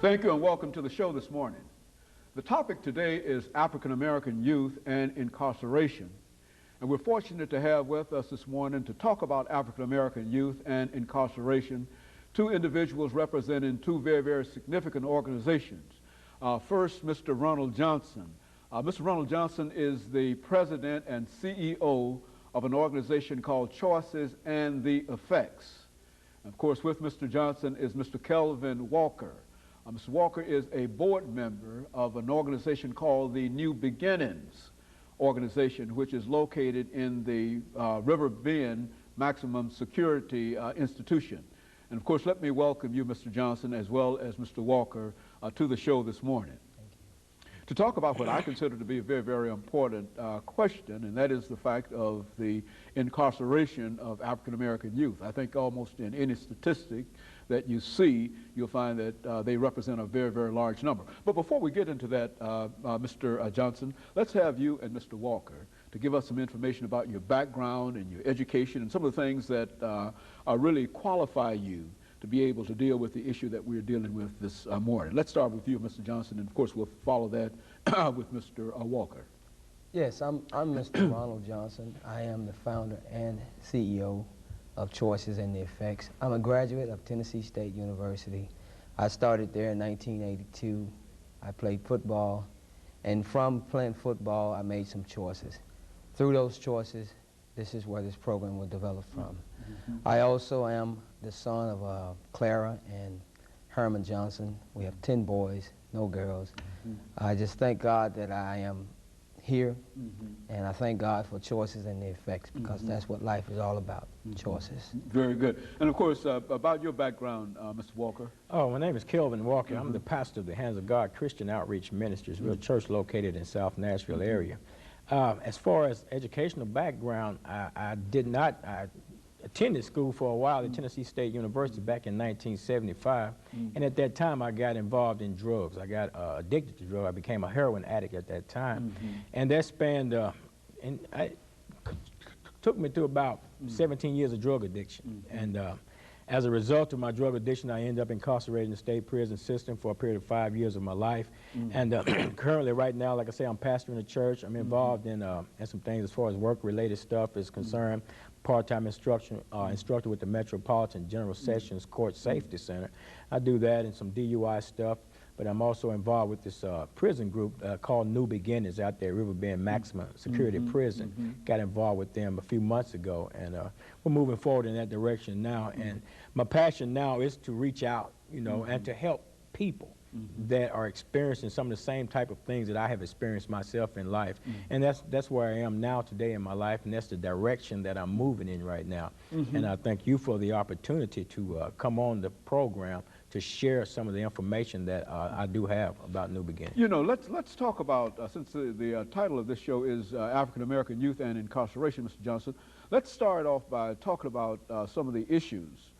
Thank you and welcome to the show this morning. The topic today is African American youth and incarceration. And we're fortunate to have with us this morning to talk about African American youth and incarceration two individuals representing two very, very significant organizations. First, Mr. RJohnson. Mr. RJohnson is the president and CEO of an organization called Choices and the Effects. Of course, with Mr. Johnson is Mr. KWalker. Mr. Walker is a board member of an organization called the New Beginnings organization, which is located in the River Bend Maximum Security Institution. And of course, let me welcome you, Mr. Johnson, as well as Mr. Walker, to the show this morning. To talk about what I consider to be a very, very important question, and that is the fact of the incarceration of African American youth. I think almost in any statistic that you see, you'll find that they represent a very, very large number. But before we get into that, Mr. Johnson, let's have you and Mr. Walker to give us some information about your background and your education and some of the things that really qualify you to be able to deal with the issue that we're dealing with this morning. Let's start with you, Mr. Johnson, and of course we'll follow that with Mr. Walker. Yes, I'm Mr. RJohnson. I am the founder and CEO of Choices and the Effects. I'm a graduate of Tennessee State University. I started there in 1982. I played football, and from playing football, I made some choices. Through those choices, this is where this program was developed from. I also am the son of Clara and Herman Johnson. We have 10 boys, no girls. I just thank God that I am here, and I thank God for Choices and the Effects, because that's what life is all about, choices. Very good. And of course, about your background, Mr. Walker. Oh, my name is KWalker. I'm the pastor of the Hands of God Christian Outreach Ministries. We're a church located in South Nashville area. As far as educational background, I attended school for a while at Tennessee State University back in 1975, and at that time I got involved in drugs. I got addicted to drugs. I became a heroin addict at that time, and that spanned, took me through about 17 years of drug addiction. And as a result of my drug addiction, I ended up incarcerated in the state prison system for a period of 5 years of my life. And currently, right now, like I say, I'm pastoring a church. I'm involved in some things as far as work-related stuff is concerned. Part-time instructor with the Metropolitan General Sessions Court Safety Center. I do that and some DUI stuff, but I'm also involved with this prison group called New Beginnings out there at River Bend Maximum Security Prison. Got involved with them a few months ago, and we're moving forward in that direction now. And my passion now is to reach out, you know, and to help people that are experiencing some of the same type of things that I have experienced myself in life. And that's where I am now today in my life, and that's the direction that I'm moving in right now. And I thank you for the opportunity to come on the program to share some of the information that I do have about New Beginnings. You know, let's talk about, since the title of this show is African American Youth and Incarceration, Mr. Johnson, let's start off by talking about some of the issues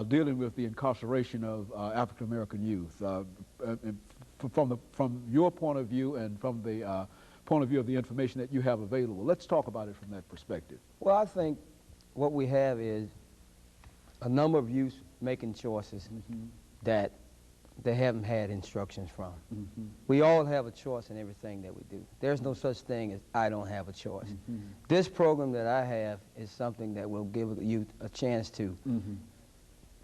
dealing with the incarceration of African American youth from your point of view and from the point of view of the information that you have available. Let's talk about it from that perspective. Well, I think what we have is a number of youth making choices that they haven't had instructions from. We all have a choice in everything that we do. There's no such thing as I don't have a choice. This program that I have is something that will give the youth a chance to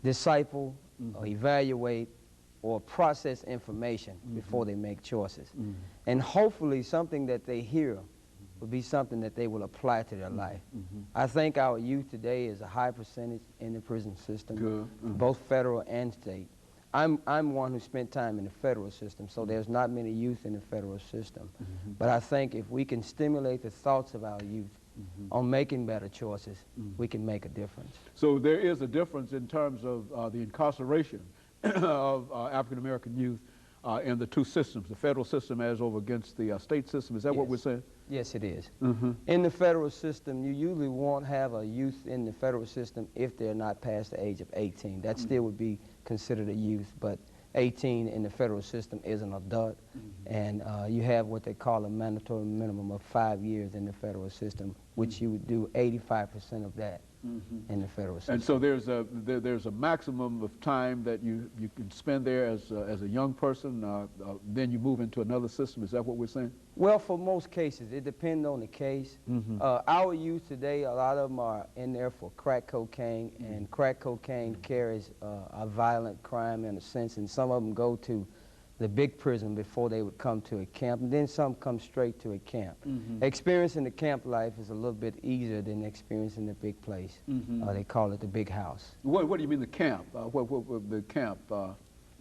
disciple or evaluate or process information before they make choices. And hopefully something that they hear will be something that they will apply to their life. I think our youth today is a high percentage in the prison system, both federal and state. I'm one who spent time in the federal system, so there's not many youth in the federal system. But I think if we can stimulate the thoughts of our youth on making better choices, we can make a difference. So there is a difference in terms of the incarceration of African American youth in the two systems, the federal system as over against the state system. Is that what we're saying? Yes, it is. In the federal system, you usually won't have a youth in the federal system if they're not past the age of 18. That still would be considered a youth, but 18 in the federal system is an adult, and you have what they call a mandatory minimum of 5 years in the federal system which you would do 85% of that in the federal system. And so there's a maximum of time that you can spend there as a young person. Then you move into another system. Is that what we're saying? Well, for most cases, it depends on the case. Our youth today, a lot of them are in there for crack cocaine, and crack cocaine carries a violent crime in a sense, and some of them go to the big prison before they would come to a camp, and then some come straight to a camp. Experiencing the camp life is a little bit easier than experiencing the big place. They call it the big house. What do you mean the camp? The camp?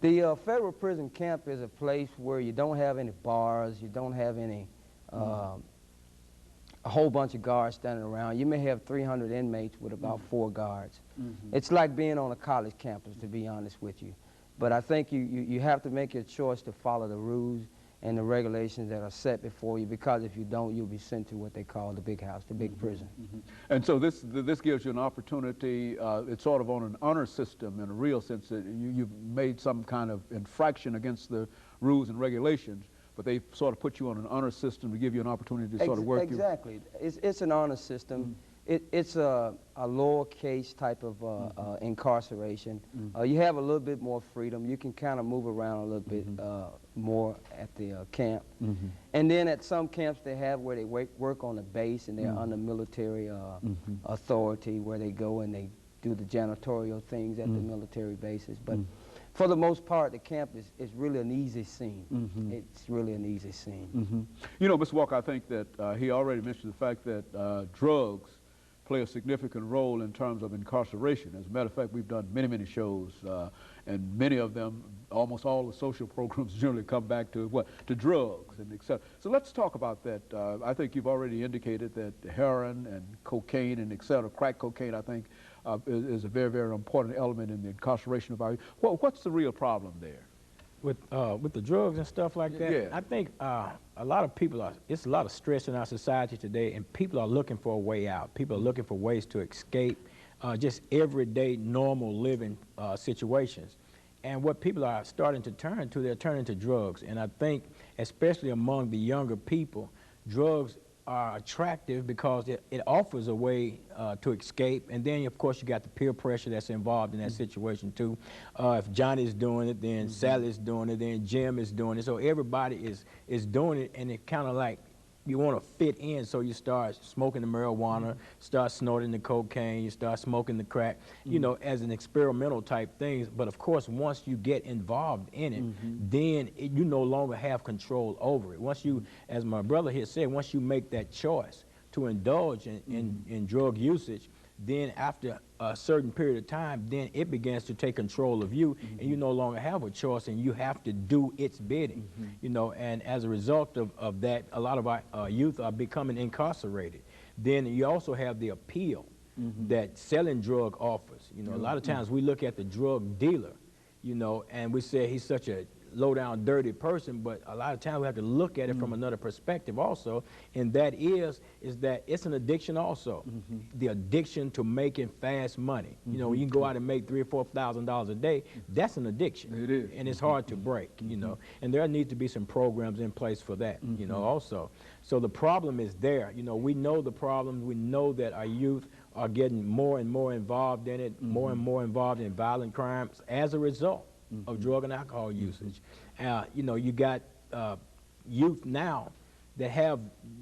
The federal prison camp is a place where you don't have any bars, you don't have any, a whole bunch of guards standing around. You may have 300 inmates with about 4 guards. It's like being on a college campus, to be honest with you. But I think you have to make your choice to follow the rules and the regulations that are set before you, because if you don't, you'll be sent to what they call the big house, the big prison. And so this gives you an opportunity. It's sort of on an honor system in a real sense that you've made some kind of infraction against the rules and regulations, but they sort of put you on an honor system to give you an opportunity to sort of work. Exactly. It's an honor system. It's a lowercase type of incarceration. You have a little bit more freedom. You can kind of move around a little bit more at the camp. And then at some camps they have where they work on the base, and they're under military authority, where they go and they do the janitorial things at the military bases. But for the most part, the camp is really an easy scene. It's really an easy scene. You know, Mr. Walker, I think that he already mentioned the fact that drugs play a significant role in terms of incarceration. As a matter of fact, we've done many shows, and many of them, almost all the social programs generally come back to what? To drugs and et cetera. So let's talk about that. I think you've already indicated that heroin and cocaine and et cetera, crack cocaine, I think, is a very important element in the incarceration of our youth. What's the real problem there? With the drugs and stuff like that, Yeah. I think a lot of people it's a lot of stress in our society today, and people are looking for a way out. People are looking for ways to escape just everyday normal living situations. And what people are starting to turn to, they're turning to drugs. And I think, especially among the younger people, drugs are attractive because it offers a way to escape. And then, of course, you got the peer pressure that's involved in that situation, too. If Johnny's doing it, then Sally's doing it, then Jim is doing it. So everybody is doing it, and it kind of like you want to fit in, so you start smoking the marijuana, start snorting the cocaine, you start smoking the crack, you know, as an experimental type thing. But of course, once you get involved in it, then you no longer have control over it. Once you, as my brother here said, once you make that choice to indulge in drug usage, then after a certain period of time, then it begins to take control of you, and you no longer have a choice, and you have to do its bidding, you know. And as a result of that, a lot of our youth are becoming incarcerated. Then you also have the appeal that selling drug offers. You know, a lot of times we look at the drug dealer, you know, and we say he's such a low-down, dirty person, but a lot of times we have to look at it from another perspective also, and that is that it's an addiction also. The addiction to making fast money. You know, when you can go out and make $3,000 or $4,000 a day, that's an addiction. It is. And it's hard to break, you know, and there needs to be some programs in place for that, you know, also. So the problem is there. You know, we know the problems. We know that our youth are getting more and more involved in it, more and more involved in violent crimes as a result of drug and alcohol usage. You know, you got youth now that have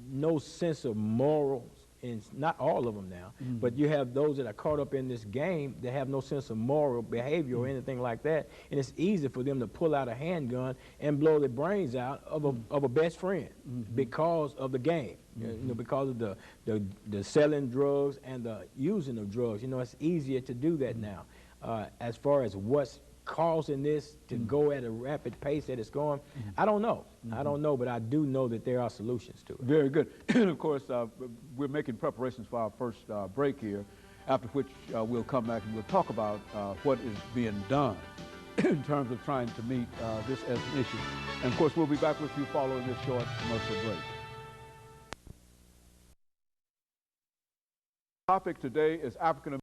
no sense of morals, and not all of them now, but you have those that are caught up in this game that have no sense of moral behavior or anything like that, and it's easy for them to pull out a handgun and blow their brains out of a best friend because of the game, you know, because of the selling drugs and the using of drugs. You know, it's easier to do that now. As far as what's causing this to go at a rapid pace that it's going, I don't know. I don't know, but I do know that there are solutions to it. Very good. And of course, we're making preparations for our first break here, after which we'll come back and we'll talk about what is being done in terms of trying to meet this as an issue. And of course, we'll be back with you following this short commercial break. The topic today is African